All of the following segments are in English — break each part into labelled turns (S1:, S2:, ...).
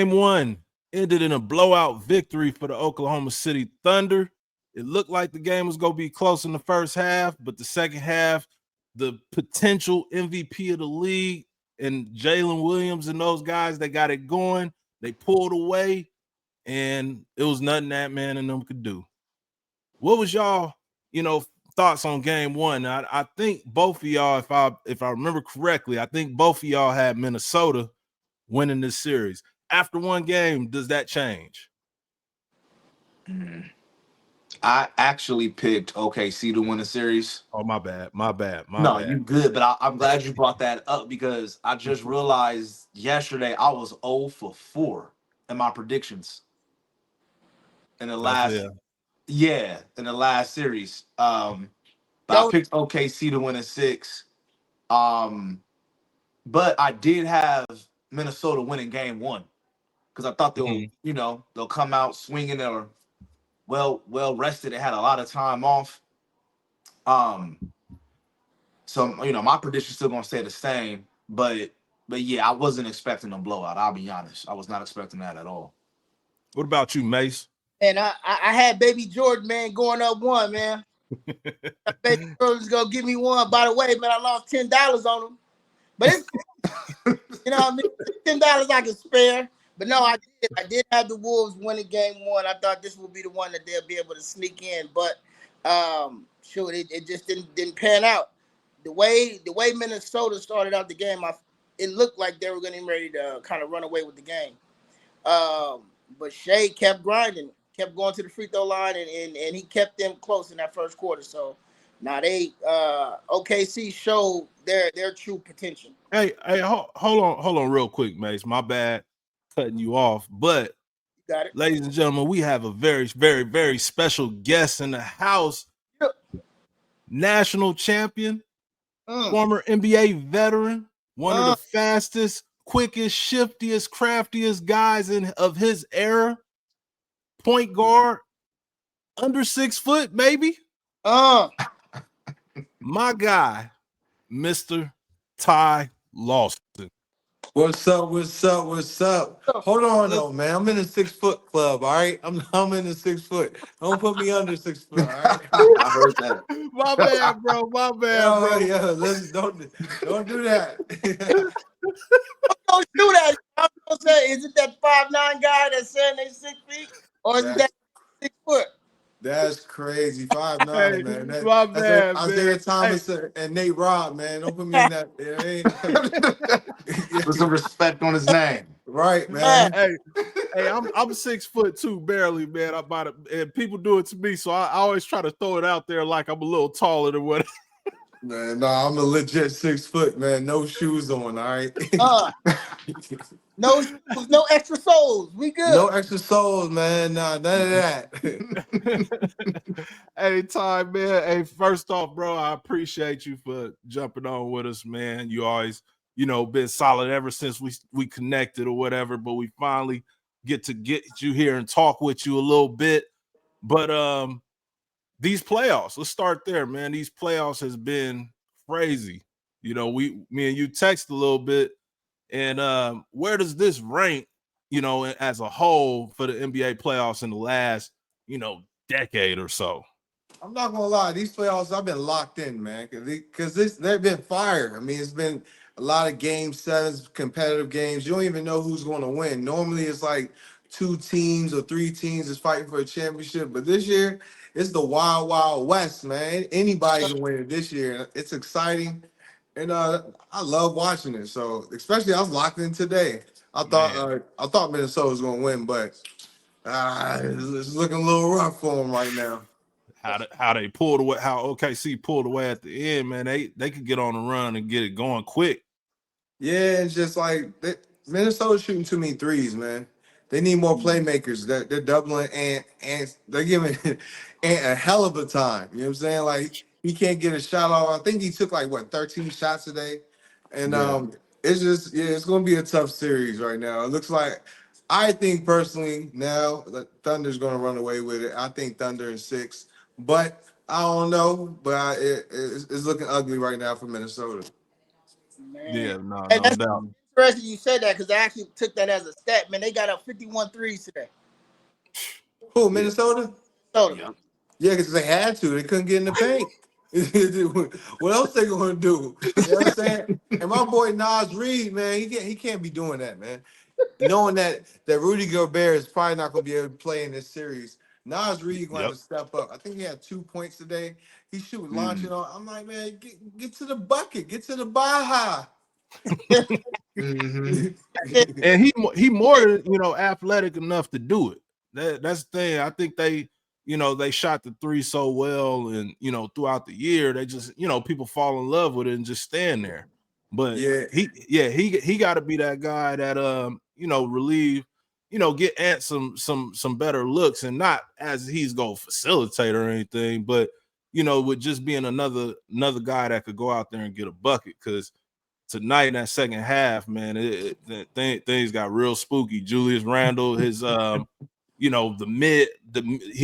S1: Game one ended in a blowout victory for the Oklahoma City Thunder. It looked like the game was going to be close in the first half, but the second half, the potential MVP of the league and Jalen Williams and those guys, they got it going. They pulled away, and it was nothing that man and them could do. What was y'all, thoughts on game one? I think both of y'all, if I remember correctly, I think both of y'all had Minnesota winning this series. After one game, does that change?
S2: I actually picked OKC to win the series.
S1: Oh, my bad.
S2: No, you good, but I'm glad you brought that up because I just realized yesterday I was 0 for 4 in my predictions in the last in the last series. But I picked OKC to win a 6. But I did have Minnesota winning game 1 because I thought they'll come out swinging or well rested. They had a lot of time off. So my prediction's still gonna stay the same, but yeah, I wasn't expecting a blowout. I'll be honest, I was not expecting that at all.
S1: What about you, Mace?
S3: And I had Baby Jordan, man, going up 1, man. Baby Jordan's gonna give me 1. By the way, man, I lost $10 on him, but it's what I mean, $10 I can spare. But no, I did have the Wolves winning game 1. I thought this would be the one that they'll be able to sneak in, but it just didn't pan out. The way Minnesota started out the game, it looked like they were getting ready to kind of run away with the game. But Shai kept grinding, kept going to the free throw line, and he kept them close in that first quarter. So now OKC showed their true potential.
S1: Hey, hold on real quick, Mace. My bad cutting you off, but
S3: got it.
S1: Ladies and gentlemen, we have a very, very, very special guest in the house. Yep. National champion, former NBA veteran, one of the fastest, quickest, shiftiest, craftiest guys of his era. Point guard, under 6 foot, maybe. My guy, Mr. Ty Lawson.
S4: What's up? Hold on though, man. I'm in the 6 foot club, all right? I'm in the 6 foot. Don't put me under 6 foot, all right?
S2: I heard that.
S1: My bad, bro. My bad, bro.
S4: Yeah, don't do that.
S3: Don't do that. I'm gonna say, is it that 5'9" guy that's saying they 6 feet, or is it that 6 foot?
S4: That's crazy. 5'9", man.
S1: My bad,
S4: Isaiah Thomas and Nate Robb, man. Don't put me in that.
S2: Put some respect on his name.
S4: Right, man.
S1: Hey, I'm 6 foot 2, barely, man. And people do it to me, so I always try to throw it out there like I'm a little taller than what.
S4: Man, no, I'm a legit 6 foot, man. No shoes on, all right?
S3: No extra soles. We good.
S4: No extra soles, man. Nah, none of that.
S1: Hey, Ty, man. Hey, first off, bro, I appreciate you for jumping on with us, man. You always, been solid ever since we connected or whatever, but we finally get you here and talk with you a little bit. But these playoffs, let's start there, man. These playoffs has been crazy. Me and you text a little bit. And where does this rank, as a whole for the NBA playoffs in the last, decade or so?
S4: I'm not gonna lie, these playoffs I've been locked in, man, because they've been fire. I mean, it's been a lot of game 7s, competitive games. You don't even know who's going to win. Normally, it's like 2 teams or 3 teams is fighting for a championship, but this year it's the wild, wild west, man. Anybody can win it this year. It's exciting. And I love watching it. So especially I was locked in today. I thought Minnesota was gonna win, but it's looking a little rough for them right now.
S1: How they pulled away, how OKC pulled away at the end, man. They could get on the run and get it going quick.
S4: Yeah, it's just like Minnesota's shooting too many threes, man. They need more playmakers. They're doubling and they're giving Ant a hell of a time. You know what I'm saying? Like, he can't get a shot off. I think he took 13 shots today. And it's just, it's gonna be a tough series right now. It looks like, I think personally now that Thunder's gonna run away with it. I think Thunder in 6. But I don't know. But it's looking ugly right now for Minnesota.
S3: Man.
S1: Yeah, no
S3: That's
S1: doubt.
S3: interesting you said that because I actually took that as a stat. Man, they got up 51 threes today.
S4: Who, Minnesota?
S3: Minnesota.
S4: Yeah, because they had to. They couldn't get in the paint. What else they gonna do? You know what I'm saying? And my boy Nas Reed, man, he can't be doing that, man. Knowing that Rudy Gobert is probably not gonna be able to play in this series, Nas Reed gonna have to step up. I think he had 2 points today. He shoot launching on. I'm like, man, get to the bucket, get to the Baja.
S1: And he more than athletic enough to do it. That's the thing. I think they shot the three so well, and throughout the year they just people fall in love with it and just stand there. But he got to be that guy that relieve, get Ant some better looks, and not as he's gonna facilitate or anything, but with just being another guy that could go out there and get a bucket. Because tonight in that second half, man, things got real spooky. Julius Randle, his he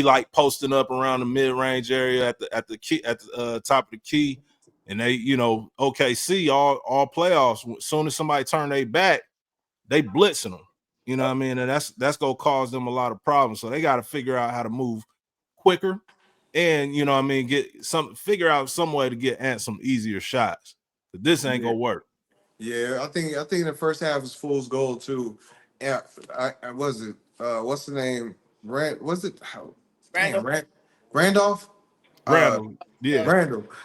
S1: like posting up around the mid-range area at the top of the key, and they OKC all playoffs, as soon as somebody turn their back, they blitzing them. You know what I mean? And that's gonna cause them a lot of problems. So they got to figure out how to move quicker, and figure out some way to get Ant some easier shots. But this ain't gonna work.
S4: Yeah, I think the first half was fool's gold too. Yeah, I was it. What's the name? Randolph. Randall.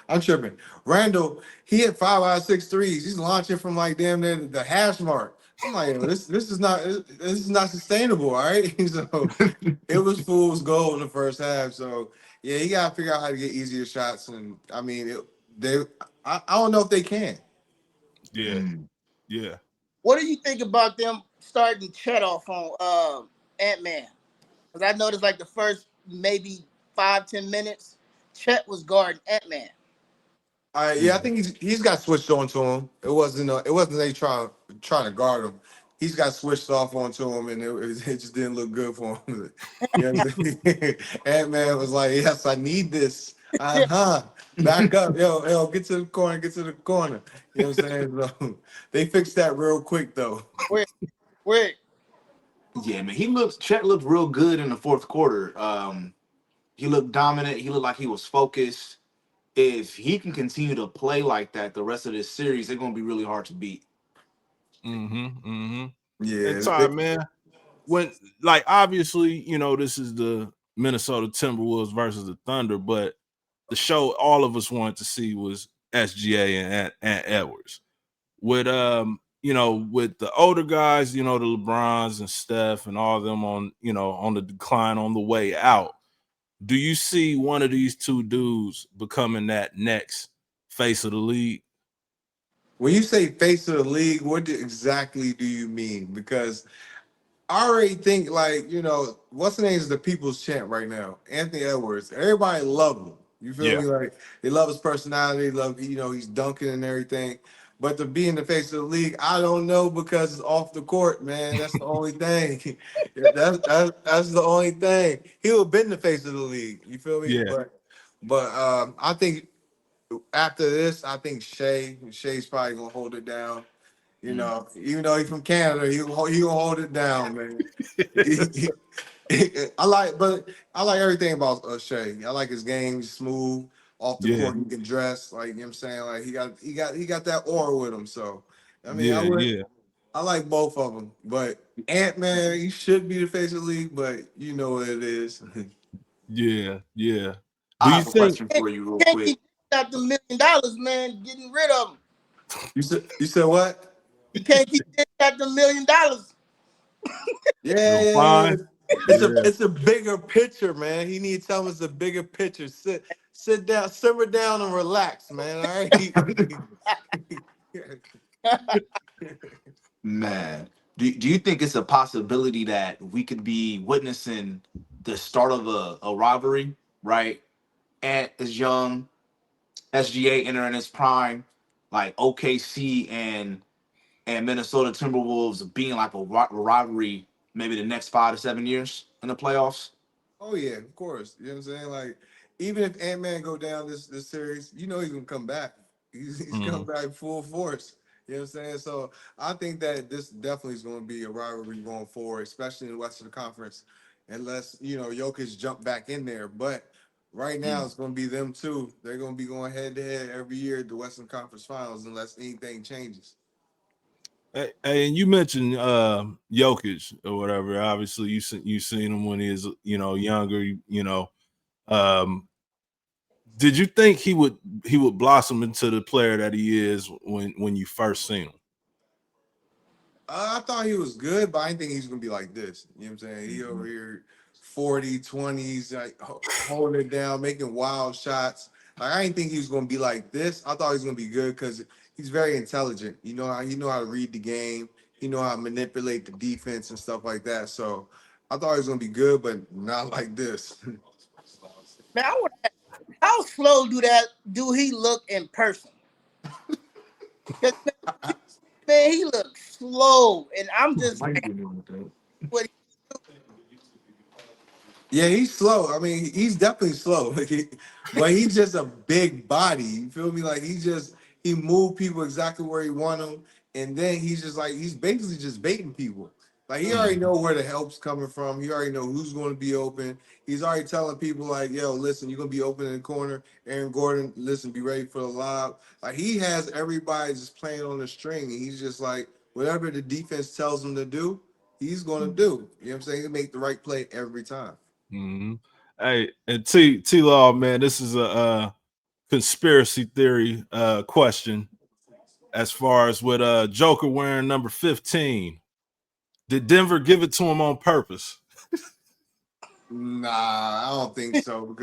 S4: I'm tripping. Randall. He hit 5 out of 6 threes. He's launching from like damn near the hash mark. I'm like, this is not sustainable. All right. So it was fool's gold in the first half. So yeah, he got to figure out how to get easier shots. And I mean, I don't know if they can.
S1: Yeah.
S3: What do you think about them starting Chet off on Ant-Man? Because I noticed like the first maybe 5-10 minutes, Chet was guarding Ant-Man.
S4: I think he's got switched on to him. It wasn't they trying to guard him. He's got switched off onto him, and it just didn't look good for him. Ant-Man was like, "Yes, I need this. Back up, yo, get to the corner. You know what I'm saying?" So, they fixed that real quick though.
S3: Wait.
S2: Yeah, man, Chet looked real good in the fourth quarter. He looked dominant. He looked like he was focused. If he can continue to play like that the rest of this series, they're gonna be really hard to beat.
S4: Yeah,
S1: it's hard, man. When obviously, this is the Minnesota Timberwolves versus the Thunder, but the show all of us wanted to see was SGA and Edwards. With with the older guys, the LeBrons and Steph and all of them on the decline, on the way out. Do you see one of these two dudes becoming that next face of the league?
S4: When you say face of the league, what exactly do you mean? Because I already think what's the name is the people's champ right now, Anthony Edwards. Everybody love him. You feel me? Like they love his personality, love he's dunking and everything. But to be in the face of the league, I don't know, because it's off the court, man. That's the only thing. That's the only thing. He would have been the face of the league. You feel me?
S1: Yeah.
S4: But I think after this, I think Shai's probably gonna hold it down. Even though he's from Canada, he gonna hold it down, man. I like everything about Shai. I like his game. He's smooth off the court. He can dress, you know what I'm saying. Like he got that aura with him. So I mean, I like both of them. But Ant-Man, he should be the face of the league, but you know what it is.
S1: Yeah.
S2: I have a question for you real quick.
S3: Keep out the $1 million, man. Getting rid of them.
S4: You said what?
S3: You can't keep out the $1 million.
S4: Yeah. It's a bigger picture, man. He needs to tell him it's a bigger picture. Sit down, simmer down, and relax, man. All right.
S2: Man, do you think it's a possibility that we could be witnessing the start of a rivalry, right? Ant is young, SGA entering his prime, like OKC and Minnesota Timberwolves being like a rivalry maybe the next 5 to 7 years in the playoffs?
S4: Oh yeah, of course. You know what I'm saying? Like, even if Ant-Man go down this series, he's gonna come back. He's coming back full force. You know what I'm saying? So I think that this definitely is going to be a rivalry going forward, especially in the Western Conference, unless, Jokic jump back in there. But right now, it's going to be them two. They're going to be going head to head every year at the Western Conference Finals unless anything changes.
S1: Hey, and you mentioned Jokic or whatever. Obviously, you seen him when he was younger. Did you think he would blossom into the player that he is when you first seen him?
S4: I thought he was good, but I didn't think he's gonna be like this. You know what I'm saying? He over here 40, 20s, like holding it down, making wild shots. Like I didn't think he was gonna be like this. I thought he was gonna be good because he's very intelligent. He know how to read the game. He know how to manipulate the defense and stuff like that. So I thought he was gonna be good, but not like this.
S3: Man, how slow do he look in person? Man, he looks slow, and I'm just what
S4: Yeah, he's slow. I mean, he's definitely slow, but he's just a big body. You feel me? Like he moved people exactly where he want them, and then he's basically just baiting people. Like he already know where the help's coming from. He already know who's going to be open. He's already telling people like, "Yo, listen, you're gonna be open in the corner." Aaron Gordon, listen, be ready for the lob. Like he has everybody just playing on the string, and he's just like whatever the defense tells him to do, he's gonna do. You know what I'm saying? He make the right play every time.
S1: Mm-hmm. Hey, and T Law, man, this is a conspiracy theory question. As far as with Joker wearing number 15, did Denver give it to him on purpose?
S4: Nah, I don't think so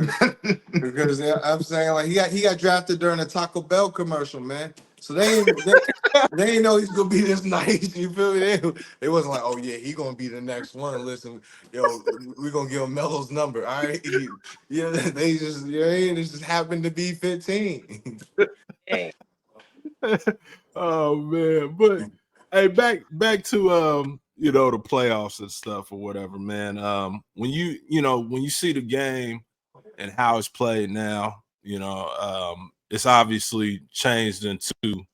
S4: because I'm saying like he got drafted during a Taco Bell commercial, man. So they ain't know he's gonna be this nice. You feel me? They wasn't like, oh yeah, he gonna be the next one. Listen, yo, we gonna give him Melo's number. All right, it just happened to be 15.
S1: Oh man, but hey, back to the playoffs and stuff or whatever, man. When you see the game and how it's played now, it's obviously changed into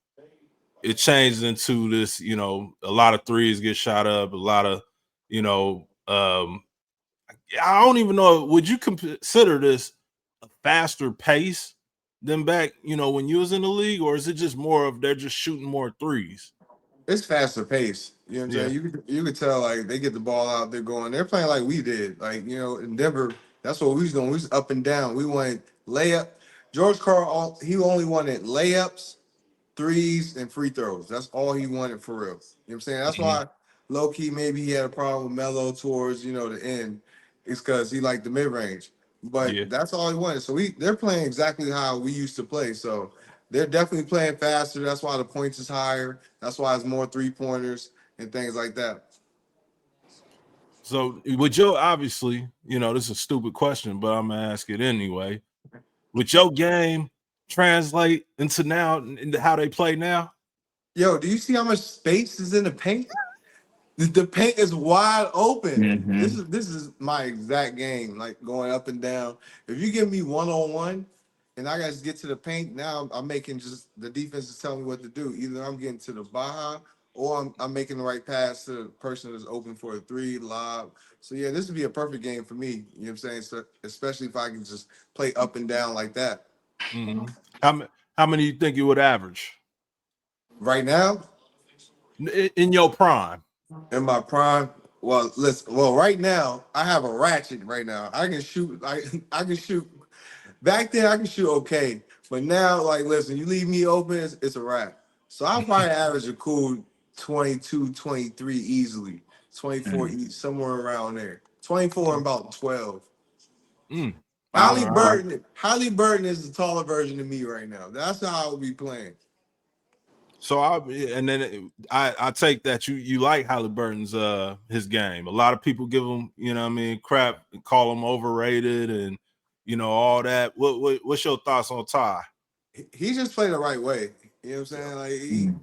S1: this, a lot of threes get shot up, a lot of, I don't even know, would you consider this a faster pace than back, when you was in the league, or is it just more of they're just shooting more threes?
S4: It's faster pace. You know what I'm saying? You could tell like they get the ball out, they're playing like we did. Like, in Denver, that's what we was doing. We was up and down. We wanted layup. George Karl, he only wanted layups, threes, and free throws. That's all he wanted for real. You know what I'm saying? That's why low key maybe he had a problem with Melo towards, the end. It's because he liked the mid range.
S1: Yeah.
S4: But that's all he wanted. So they're playing exactly how we used to play. So they're definitely playing faster. That's why the points is higher. That's why it's more 3-pointers and things like that.
S1: So would your obviously, this is a stupid question, but I'm gonna ask it anyway. Would your game translate into how they play now?
S4: Yo, do you see how much space is in the paint? The paint is wide open.
S2: Mm-hmm.
S4: This is my exact game, like going up and down. If you give me 1-on-1 and I guys get to the paint, now I'm making just the defense is telling me what to do. Either I'm getting to the Baja or I'm making the right pass to the person that's open for a three lob. So yeah, this would be a perfect game for me. You know what I'm saying? So especially if I can just play up and down like that.
S1: Mm-hmm. How many you think you would average
S4: Right now,
S1: in your prime?
S4: in my prime, well, listen. Well, right now I have a ratchet. Right now, I can shoot. I can shoot. Back then, I can shoot okay, but now, like, listen, you leave me open, it's a wrap. So I'll probably average a cool 22, 23 easily, 24 somewhere around there, 24 and about 12. Halliburton is the taller version of me right now. That's how I would be playing.
S1: So I take that you like Halliburton's his game. A lot of people give him crap and call him overrated and all that. What's your thoughts on Ty?
S4: He just played the right way. You know what I'm saying? Like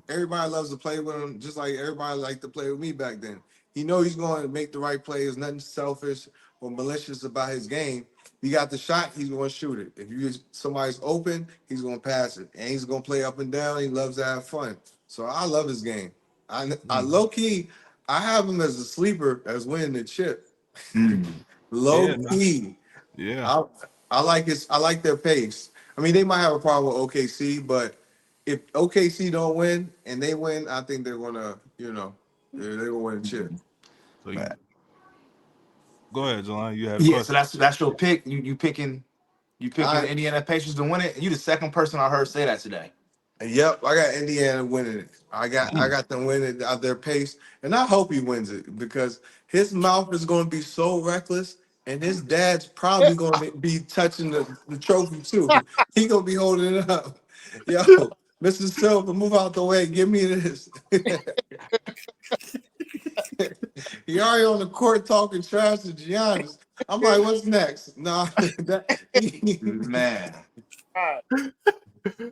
S4: everybody loves to play with him, just like everybody liked to play with me back then. He know he's going to make the right plays. Nothing selfish or malicious about his game. He got the shot, he's going to shoot it. If somebody's open, he's going to pass it, and he's going to play up and down. He loves to have fun. So I love his game. I low key, I have him as a sleeper as winning the chip. Low key.
S1: Yeah.
S4: I like their pace. I mean, they might have a problem with OKC, but if OKC don't win and they win, I think they're gonna, they're gonna win the chip.
S1: So go ahead, Jelani. You had a
S2: Yeah,
S1: question.
S2: so that's your pick. You picking Indiana Pacers to win it. You the second person I heard say that today.
S4: Yep, I got Indiana winning it. I got them winning at their pace, and I hope he wins it because his mouth is going to be so reckless, and his dad's probably going to be touching the trophy too. He gonna be holding it up. Yo, Mr. Silver, move out the way. Give me this. He already on the court talking trash to Giannis. I'm like, what's next? Nah,
S2: Man.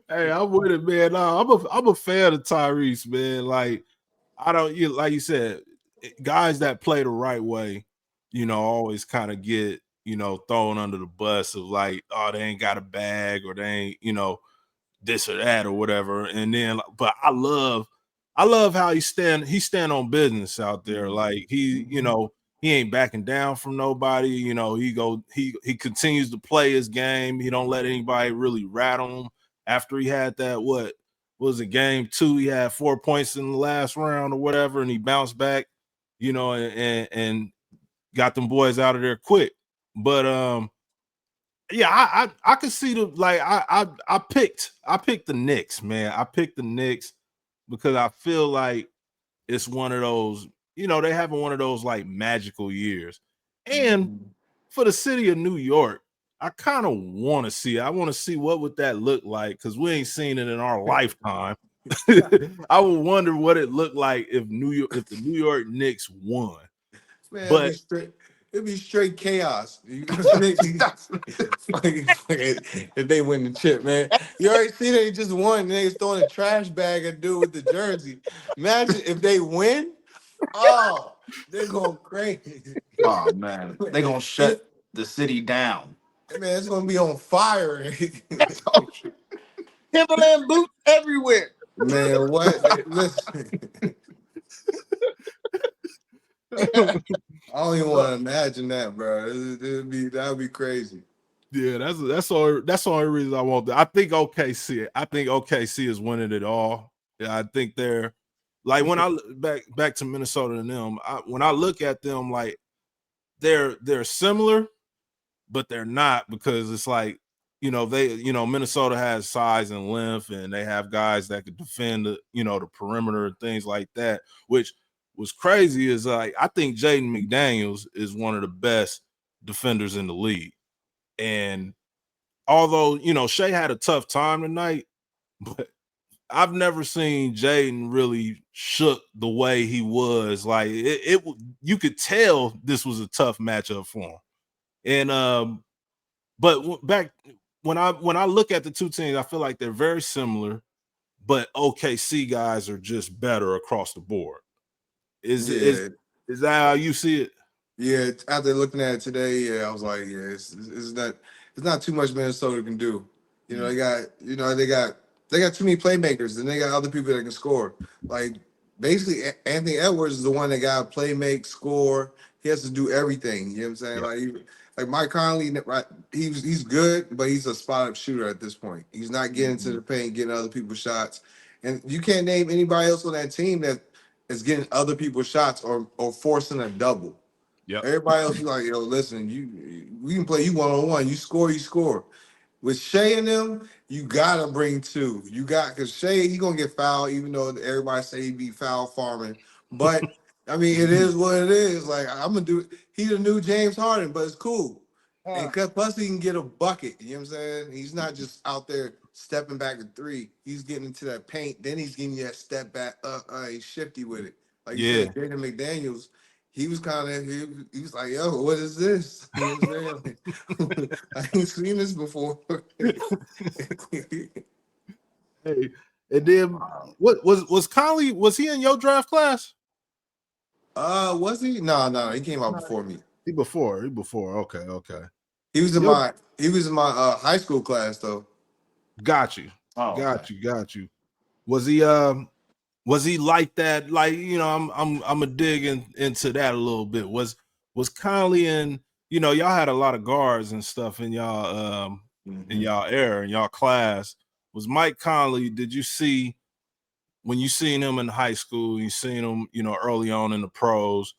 S1: Hey, I'm with it, man. No, I'm a fan of Tyrese, man. Like, like you said, guys that play the right way, always kind of get, thrown under the bus of like, oh, they ain't got a bag or they ain't, this or that or whatever. And then, but I love how he stand on business out there. Like he ain't backing down from nobody. He continues to play his game. He don't let anybody really rattle him. After he had that, what was it, game 2? He had 4 points in the last round or whatever, and he bounced back, and got them boys out of there quick. But yeah, I could see I picked the Knicks, man. I picked the Knicks because I feel like it's one of those, they having one of those like magical years. And for the city of New York, I kind of want to see. I want to see what would that look like because we ain't seen it in our lifetime. I would wonder what it looked like if the New York Knicks won.
S4: Man,
S1: But
S4: it'd be straight chaos. If they win the chip, man. You already see they just won. They throwing a trash bag at dude with the jersey. Imagine if they win. Oh, they're going crazy.
S2: Oh man, they gonna shut the city down.
S4: Man, it's gonna be on fire.
S3: Timberland boots everywhere.
S4: Man, what? Listen. I don't even want to imagine that, bro. That would be crazy.
S1: Yeah, that's the only reason I want that. I think OKC is winning it all. Yeah, I think they're like when I look back to Minnesota and them. When I look at them, like they're similar, but they're not because it's like Minnesota has size and length, and they have guys that could defend the perimeter and things like that. Which was crazy is like I think Jaden McDaniels is one of the best defenders in the league. And although, Shai had a tough time tonight, but I've never seen Jaden really shook the way he was. Like you could tell this was a tough matchup for him. And but back when I look at the two teams, I feel like they're very similar, but OKC guys are just better across the board. Is that how you see it?
S4: Yeah, after looking at it today, yeah, I was like, yeah, it's not too much Minnesota can do. They got too many playmakers, and they got other people that can score. Like basically, Anthony Edwards is the one that got to play, make, score. He has to do everything. You know what I'm saying? Yeah. Like Mike Conley, right? He's good, but he's a spot-up shooter at this point. He's not getting to the paint, getting other people's shots, and you can't name anybody else on that team that is getting other people's shots or forcing a double.
S1: Yeah.
S4: Everybody else is like, yo, listen, we can play you one-on-one. You score. With Shai and them, you gotta bring two. Because Shai, he gonna get fouled, even though everybody say he be foul farming. But I mean, it is what it is. Like I'm gonna do. He the new James Harden, but it's cool. And plus he can get a bucket. You know what I'm saying? He's not just out there stepping back to three. He's getting into that paint. Then he's getting you that step back. He's shifty with it. Like you said, Jaden McDaniels. He was he was like, yo, what is this? You know what I'm saying? I ain't seen this before.
S1: Hey, and then what was Conley? Was he in your draft class?
S4: Was he? No, he came out before me.
S1: He before. Okay.
S4: He was in my high school class though.
S1: Got you.
S2: Oh,
S1: got you. Was he Was he like that? Like, I'm a dig into that a little bit. Was Conley and y'all had a lot of guards and stuff in y'all in y'all era, in y'all class. Was Mike Conley, did you see when you seen him in high school, you seen him, early on in the pros,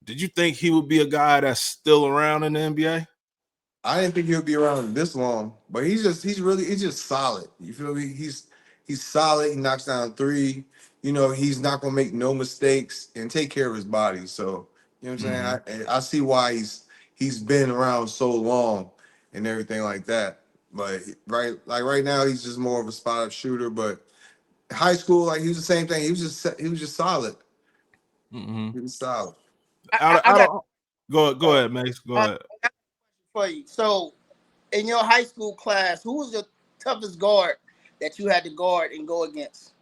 S1: did you think he would be a guy that's still around in the NBA?
S4: I didn't think he would be around this long, but he's just solid. You feel me? He's solid. He knocks down three. He's not gonna make no mistakes and take care of his body. So you know what I'm saying? I see why he's been around so long and everything like that. But right now he's just more of a spot up shooter. But high school, like he was the same thing. He was just solid. He was solid.
S1: Go ahead, Mace. Go ahead.
S3: For you. So, in your high school class, who was your toughest guard that you had to guard and go against?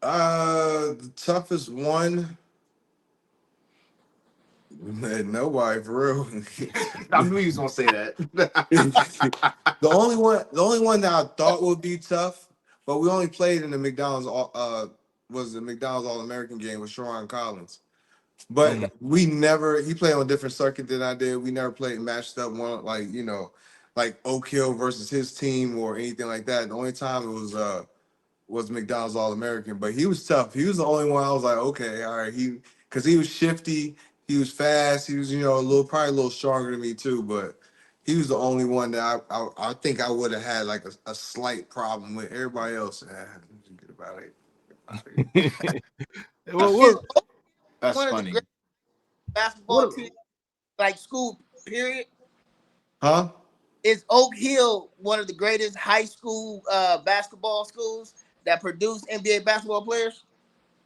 S4: The toughest one. Man, nobody for real.
S2: I knew he was gonna say that.
S4: The only one that I thought would be tough, but we only played in the McDonald's. Was the McDonald's All-American game with Sharon Collins. But we never. He played on a different circuit than I did. We never played matched up one like Oak Hill versus his team or anything like that. The only time it was McDonald's All-American, but he was tough. He was the only one I was like, okay, all right. Because he was shifty, he was fast, he was probably a little stronger than me too. But he was the only one that I think I would have had like a slight problem with. Everybody else, get about it.
S2: That's funny.
S3: Basketball team, like school period.
S4: Huh?
S3: Is Oak Hill one of the greatest high school basketball schools that produce NBA basketball players?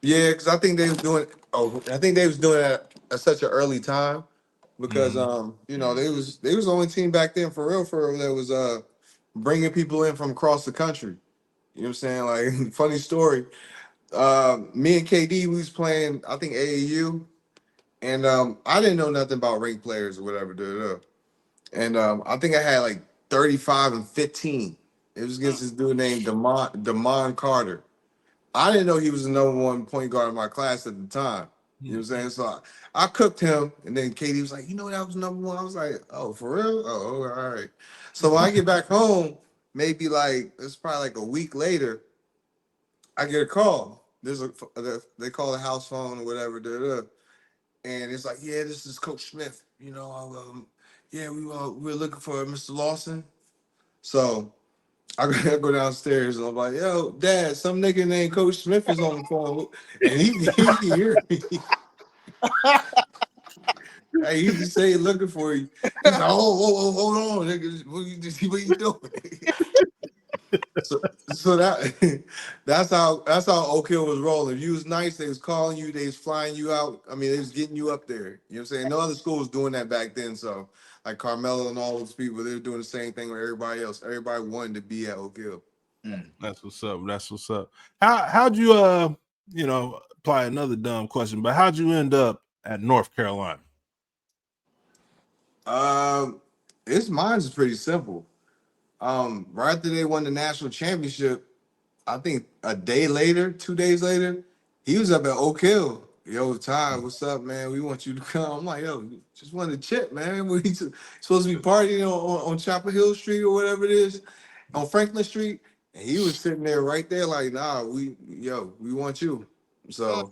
S4: Yeah, because I think they was doing. Oh, I think they was doing it at such an early time because they was the only team back then for real that was bringing people in from across the country. You know what I'm saying? Like funny story. Me and KD we was playing I think AAU, and I didn't know nothing about ranked players or whatever. And I think I had like 35 and 15. It was against this dude named Damon Carter. I didn't know he was the number one point guard in my class at the time. You know what I'm saying? So I cooked him, and then Katie was like, that was number one. I was like, oh, for real? Oh, all right. So when I get back home, maybe it's probably like a week later, I get a call. They call the house phone or whatever, and it's like, yeah, this is Coach Smith. We're looking for Mr. Lawson. So I go downstairs and I'm like, yo, Dad, some nigga named Coach Smith is on the phone. And he can hear me. Hey, he say looking for you. He's like, oh, hold on, nigga. What you doing? so that's how Oak Hill was rolling. If you was nice, they was calling you, they was flying you out. I mean, they was getting you up there. You know what I'm saying? No other school was doing that back then. So like Carmelo and all those people, they were doing the same thing with everybody else. Everybody wanted to be at Oak Hill.
S1: That's what's up. That's what's up. How'd you apply another dumb question, but how'd you end up at North Carolina?
S4: Mine's pretty simple. Right after they won the national championship, I think a day later, 2 days later, he was up at Oak Hill. Yo, Ty, what's up, man? We want you to come. I'm like, yo, just wanted to chip, man. We supposed to be partying on Chapel Hill Street or whatever it is, on Franklin Street. And he was sitting there right there like, nah, we want you. So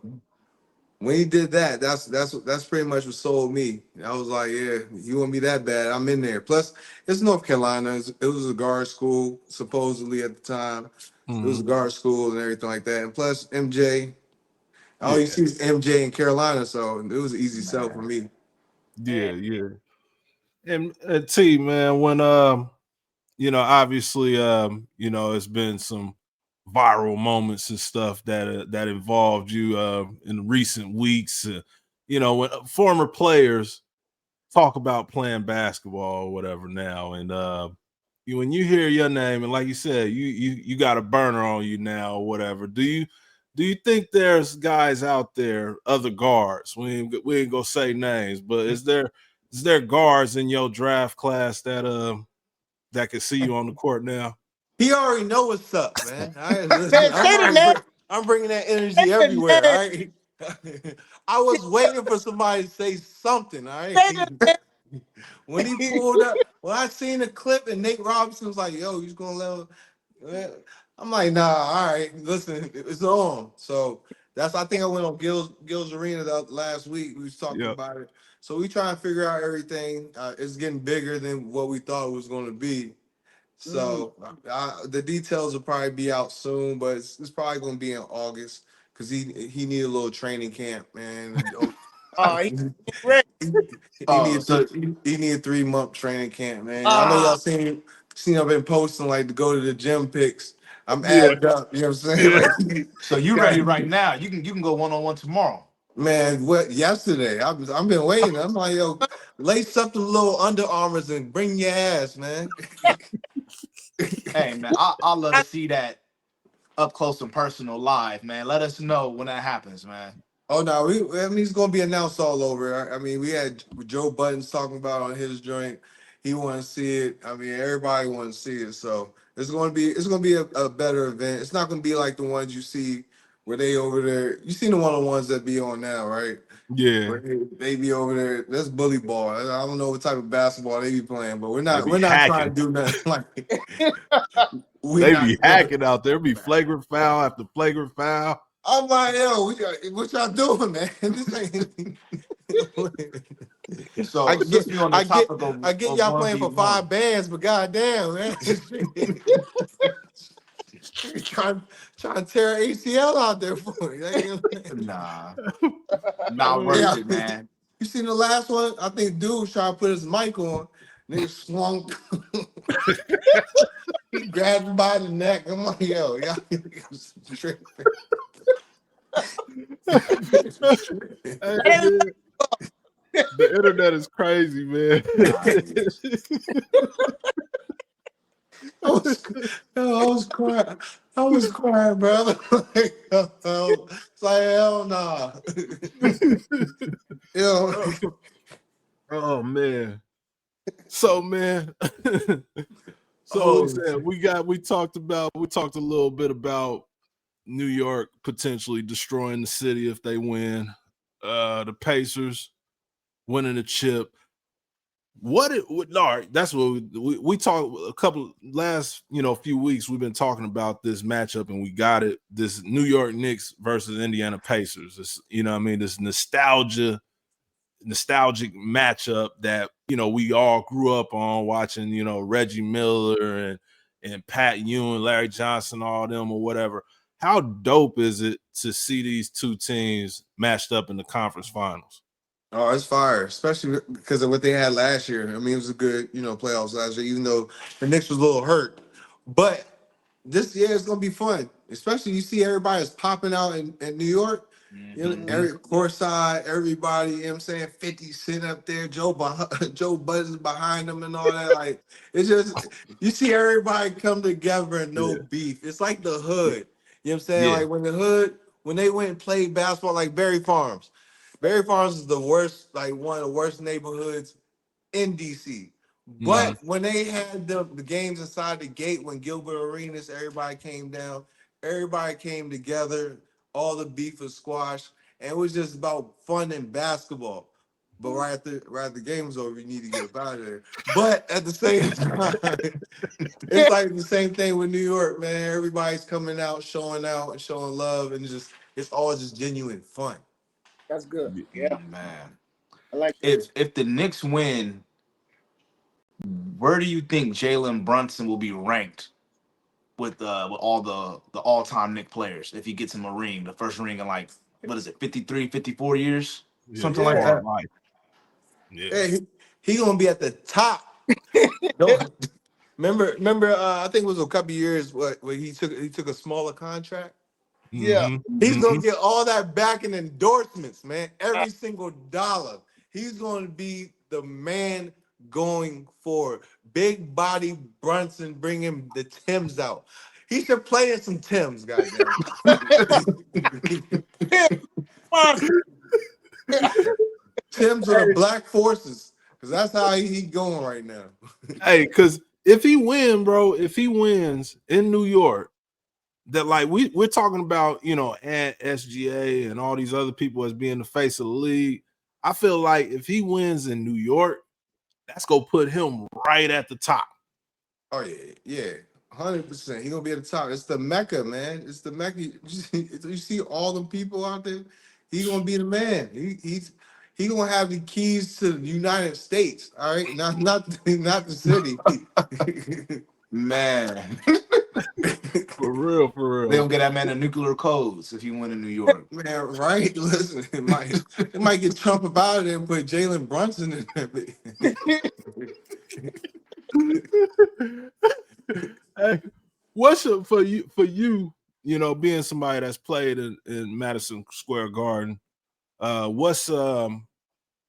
S4: when he did that, that's pretty much what sold me. I was like, yeah, you want me that bad? I'm in there. Plus, it's North Carolina. It was a guard school, supposedly at the time. It was a guard school and everything like that. And plus, MJ, all you see is MJ in Carolina, so it was an easy sell for me.
S1: Yeah. And T, man, when obviously it's been some viral moments and stuff that involved you in recent weeks. When former players talk about playing basketball or whatever now, and when you hear your name, and like you said, you got a burner on you now or whatever, do you think there's guys out there, other guards? We ain't gonna say names, but is there guards in your draft class that can see you on the court now?
S4: He already know what's up, man. I'm bringing that energy everywhere. All right. I was waiting for somebody to say something. All right. When he pulled up, when I seen the clip and Nate Robinson was like, "Yo, he's gonna let him," I'm like, "Nah, all right, listen, it's on." So I think I went on Gil's Arena last week. We was talking about it. So we trying to figure out everything. It's getting bigger than what we thought it was going to be. So the details will probably be out soon, but it's probably going to be in August because he need a little training camp, man.
S3: He's ready.
S4: He need a 3-month training camp, man. I know y'all seen I've been posting like to go to the gym pics. I'm added up, you know what I'm saying? Like,
S2: so you ready right now? You can go 1-on-1 tomorrow.
S4: Man, what yesterday? I've been waiting. I'm like, yo, lace up the little Under Armours and bring your ass, man.
S2: Hey, man, I'll love to see that up close and personal live, man. Let us know when that happens, man.
S4: Oh no, I mean it's gonna be announced all over. I mean, we had Joe Buttons talking about on his joint. He want to see it. I mean, everybody want to see it. So it's gonna be a better event. It's not gonna be like the ones you see where they over there. You seen the one-on-ones that be on now, right?
S1: Yeah.
S4: Where they be over there. That's bully ball. I don't know what type of basketball they be playing, but we're not trying to do nothing like.
S1: They be hacking out there. Be flagrant foul after flagrant foul.
S4: I'm like, yo, what y'all doing, man? This ain't.
S2: So I get
S4: y'all playing for 5 bands, but goddamn, man, trying to tear ACL out there for you.
S2: Nah, not worth it, man.
S4: You seen the last one? I think dude trying to put his mic on. Nigga swung. He grabbed him by the neck. I'm like, yo, y'all tripping.
S1: The internet is crazy, man.
S4: I was crying, brother. It's like, hell nah. Yo.
S1: Oh man. So man. We talked a little bit about New York potentially destroying the city if they win. The Pacers winning the chip. That's what we talked a couple last few weeks. We've been talking about this matchup and we got it. This New York Knicks versus Indiana Pacers. This, this nostalgic matchup that we all grew up on watching. Reggie Miller and Pat Ewing, Larry Johnson, all them or whatever. How dope is it to see these two teams matched up in the conference finals?
S4: Oh, it's fire, especially because of what they had last year. I mean, it was a good, playoffs last year, even though the Knicks was a little hurt. But this year it's gonna be fun, especially you see everybody's popping out in New York. Every courtside, everybody, 50 sitting up there, Joe Buttons behind them and all that. Like, it's just you see everybody come together and no beef. It's like the hood. You know what I'm saying? Like when they went and played basketball, like Berry Farms. Berry Farms is the worst, like one of the worst neighborhoods in DC. But when they had the games inside the gate, when Gilbert Arenas, everybody came down, everybody came together, all the beef was squashed, and it was just about fun and basketball. But right after the game was over, you need to get up out of there. But at the same time, it's like the same thing with New York, man. Everybody's coming out and showing love, and it's all just genuine fun.
S3: That's good. Yeah,
S2: man.
S3: I like
S2: if the Knicks win, where do you think Jalen Brunson will be ranked with all the all-time Knicks players if he gets him a ring, the first ring in like 53, 54 years, something like that?
S4: Yeah, hey, he gonna be at the top. Remember, I think it was a couple years where he took a smaller contract.
S3: Yeah.
S4: He's gonna get all that back in endorsements, man. Every single dollar. He's gonna be the man going forward. Big body Brunson bringing the Timbs out. He should play in some Timbs, goddamn. Timbs with the Black Forces, because that's how he going right now.
S1: Hey, because if he wins in New York, that like we're talking about, you know, and SGA and all these other people as being the face of the league. I feel like if he wins in New York, that's gonna put him right at the top.
S4: Oh yeah, 100%. He gonna be at the top. It's the Mecca, man. It's the Mecca. You see all the people out there. He gonna be the man. He gonna have the keys to the United States. All right, not the city.
S2: Man.
S1: For real, for real.
S2: They don't get that man the nuclear codes if you win in New York.
S4: Man, right? Listen, it might get Trump up out of there and put Jalen Brunson in there.
S1: Hey, what's up for you, you know, being somebody that's played in Madison Square Garden, what's one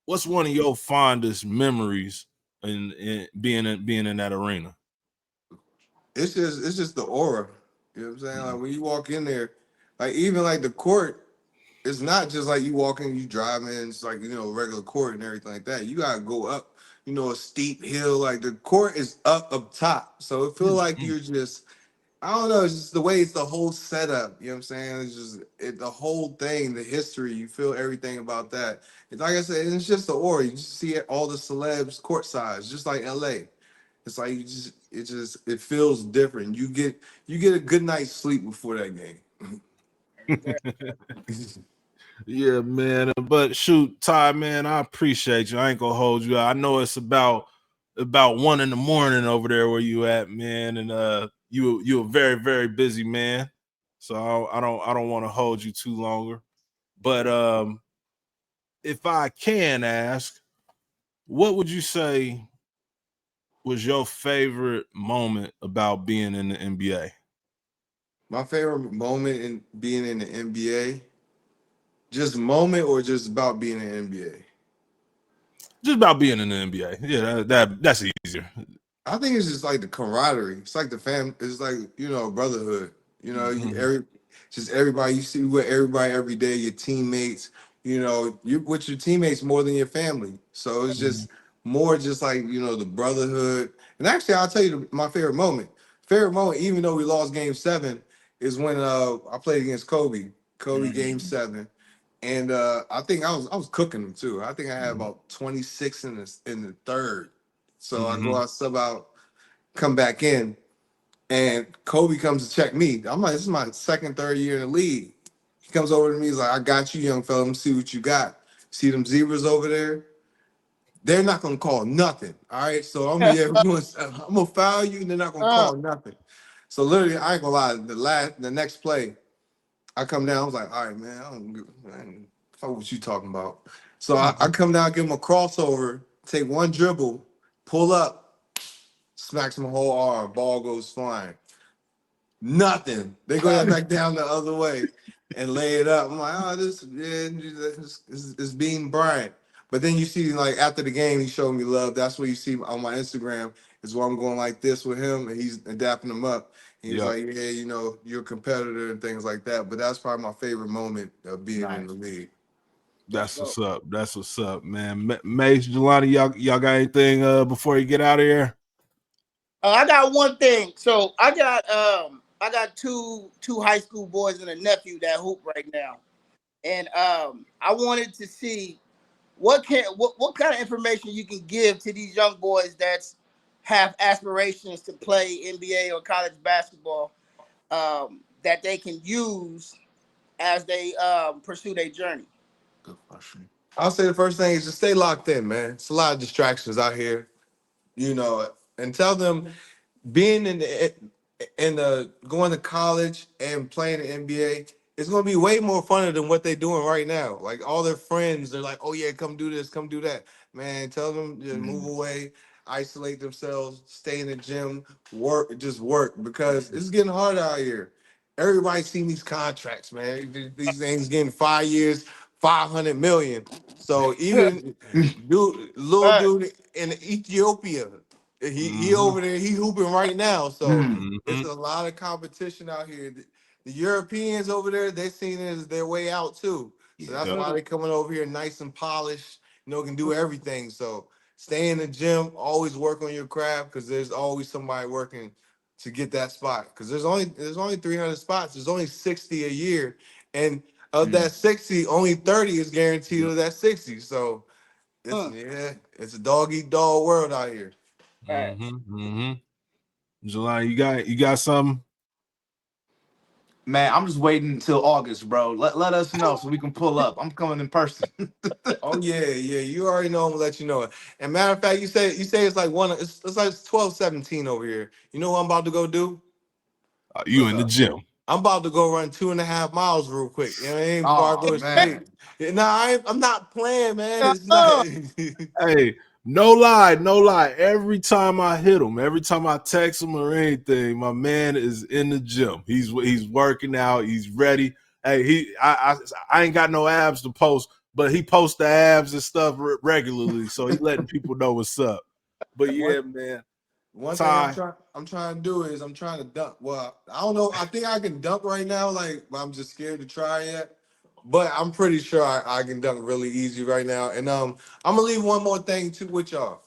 S1: of your fondest memories in being in that arena?
S4: It's just the aura. You know what I'm saying? Like when you walk in there, like even like the court, it's not just like you walk in, you drive in, it's like, you know, regular court and everything like that. You gotta go up, you know, a steep hill. Like the court is up top. So it feels like you're just, I don't know, it's just the way it's the whole setup. You know what I'm saying? It's just the whole thing, the history, you feel everything about that. It's like I said, it's just the aura. You just see all the celebs court size, just like LA. It's like it feels different. You get a good night's sleep before that game.
S1: Yeah, man. But shoot, Ty, man, I appreciate you. I ain't gonna hold you out. I know it's about 1 a.m. over there where you at, man, and you're a very, very busy man. So I don't want to hold you too longer. But if I can ask, what would you say was your favorite moment about being in the NBA?
S4: My favorite moment in being in the NBA, just moment or just about being in the NBA?
S1: Just about being in the NBA. Yeah, that's easier.
S4: I think it's just like the camaraderie. It's like the fam. It's like, you know, brotherhood. You know, everybody. You see with everybody every day. Your teammates. You know, you with your teammates more than your family. So it's just more, just like, you know, the brotherhood. And actually, I'll tell you my favorite moment. Favorite moment, even though we lost Game 7, is when I played against Kobe. Kobe Game 7. And I think I was cooking them too. I think I had about 26 in the third. So I go out, sub out, come back in, and Kobe comes to check me. I'm like, this is my second, third year in the league. He comes over to me, he's like, I got you, young fella. Let me see what you got. See them zebras over there? They're not gonna call nothing. All right. So I'm gonna foul you, and they're not gonna call nothing. So literally, I ain't gonna lie, the next play, I come down, I was like, all right, man, I don't fuck what you talking about. So I come down, give him a crossover, take one dribble, pull up, smacks my whole arm, ball goes flying. Nothing. They go back down the other way and lay it up. I'm like, oh, this is Bean Bryant. But then you see, like, after the game, he showed me love. That's what you see on my Instagram, is where I'm going like this with him, and he's dapping him up. He's like, yeah, you know, you're a competitor and things like that. But that's probably my favorite moment of being in the league.
S1: That's what's up. That's what's up, man. Mace, Jelani, y'all got anything before you get out of here?
S3: I got one thing. So I got two high school boys and a nephew that hoop right now, and I wanted to see what kind of information you can give to these young boys that have aspirations to play NBA or college basketball, that they can use as they pursue their journey.
S4: Good question. I'll say the first thing is just stay locked in, man. It's a lot of distractions out here, you know, and tell them being in the going to college and playing the NBA, it's gonna be way more funner than what they're doing right now. Like all their friends, they're like, "Oh yeah, come do this, come do that." Man, tell them to move away, isolate themselves, stay in the gym, work because it's getting harder out here. Everybody's seen these contracts, man. These things getting 5 years, 500 million. So even little dude in Ethiopia, he over there, he hooping right now. So it's a lot of competition out here. The Europeans over there, they're seeing it as their way out too. So that's why they're coming over here nice and polished, you know, can do everything. So stay in the gym, always work on your craft, because there's always somebody working to get that spot because there's only 300 spots. There's only 60 a year, and of that 60, only 30 is guaranteed of that 60. So it's a dog eat dog world out here.
S1: July, you got something?
S2: Man, I'm just waiting until August, bro. Let us know so we can pull up. I'm coming in person.
S4: Oh yeah. You already know I'm gonna let you know. And matter of fact, you say it's like it's like 12:17 over here. You know what I'm about to go do?
S1: You in the gym?
S4: I'm about to go run 2.5 miles real quick. You know what I mean? Before I
S2: Oh
S4: go to sleep.
S2: man.
S4: Nah, I'm not playing, man. It's not.
S1: Hey, no lie. Every time I hit him, every time I text him or anything, my man is in the gym. He's working out. He's ready. Hey, I ain't got no abs to post, but he posts the abs and stuff regularly, so he letting people know what's up. But yeah, man.
S4: One thing I'm trying to do is I'm trying to dunk. Well, I don't know. I think I can dunk right now, but I'm just scared to try yet. But I'm pretty sure I can dunk really easy right now. And I'm gonna leave one more thing too with y'all.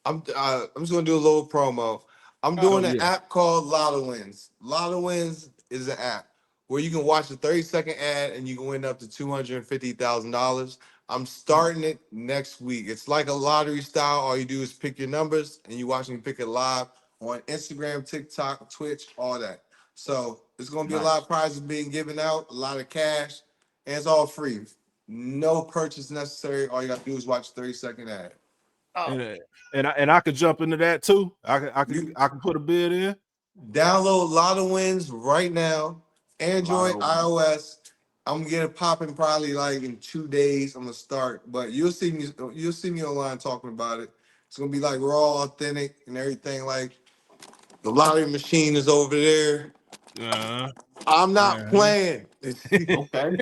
S4: I'm just gonna do a little promo. I'm doing an app called Lotto Wins. Lotto Wins is an app where you can watch a 30-second ad and you can win up to $250,000. I'm starting it next week. It's like a lottery style. All you do is pick your numbers and you watch me pick it live on Instagram, TikTok, Twitch, all that. So it's gonna be a lot of prizes being given out, a lot of cash, and it's all free. No purchase necessary. All you gotta do is watch a 30-second ad.
S1: And I could jump into that too. I can put a bid in.
S4: Download Lotto Wins right now. Android, iOS. I'm gonna get it popping probably like in 2 days. I'm gonna start, but you'll see me online talking about it. It's gonna be like raw, authentic, and everything. Like the lottery machine is over there. I'm not playing.
S2: Okay.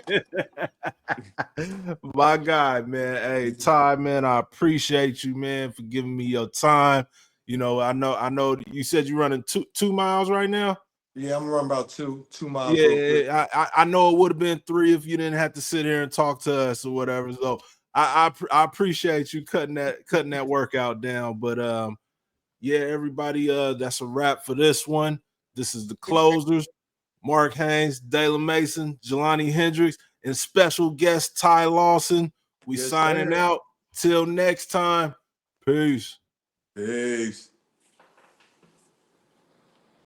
S1: My guy, man. Hey, Ty, man, I appreciate you, man, for giving me your time. You know, I know you said you're running 2 miles right now.
S4: Yeah, I'm running about two miles. Real quick.
S1: I know it would have been 3 if you didn't have to sit here and talk to us or whatever. So I appreciate you cutting that workout down. But yeah, everybody, that's a wrap for this one. This is the closers. Mark Haynes, Dayla Mason, Jelani Hendricks, and special guest Ty Lawson. We signing out. Till next time. Peace.
S4: Peace.